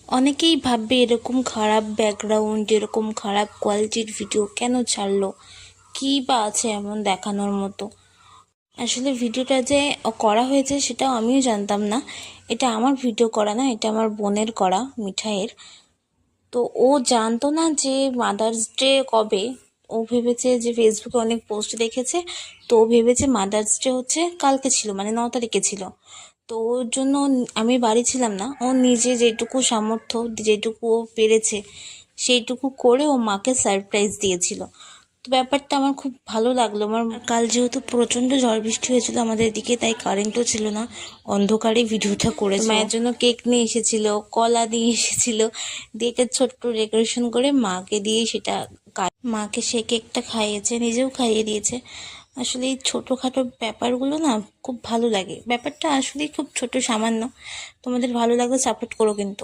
অনেকেই ভাববে এরকম খারাপ ব্যাকগ্রাউন্ড, এরকম খারাপ কোয়ালিটির ভিডিও কেন ছাড়লো, কী বা আছে এমন দেখানোর মতো। আসলে ভিডিওটা যে করা হয়েছে সেটাও আমিও জানতাম না। এটা আমার ভিডিও করা না, এটা আমার বোনের করা, মিঠাইয়ের। তো ও জানতো না যে মাদার্স ডে কবে। ও ভেবেছে যে ফেসবুকে অনেক পোস্ট দেখেছে, তো ও ভেবেছে মাদার্স ডে হচ্ছে কালকে ছিল, মানে 9 তারিখে ছিল। তো ওর জন্য আমি বাড়ি ছিলাম না, ও নিজে যেটুকু সামর্থ্য, যেটুকু ও পেরেছে সেইটুকু করে ও মাকে সারপ্রাইজ দিয়েছিল। তো ব্যাপারটা আমার খুব ভালো লাগলো। আমার কাল যেহেতু প্রচণ্ড ঝড় বৃষ্টি হয়েছিল আমাদের দিকে, তাই কারেন্টও ছিল না, অন্ধকারে ভিডিওটা করেছে। মায়ের জন্য কেক নিয়ে এসেছিল, কলা নিয়ে এসেছিল, দিয়ে একটা ছোট্ট ডেকোরেশন করে মাকে দিয়ে সেটা মাকে সে কেকটা খাইয়েছে, নিজেও খাইয়ে দিয়েছে। আসলে এই ছোটোখাটো ব্যাপারগুলো না খুব ভালো লাগে। ব্যাপারটা আসলেই খুব ছোট, সামান্য। তোমাদের ভালো লাগলে সাপোর্ট করো কিন্তু।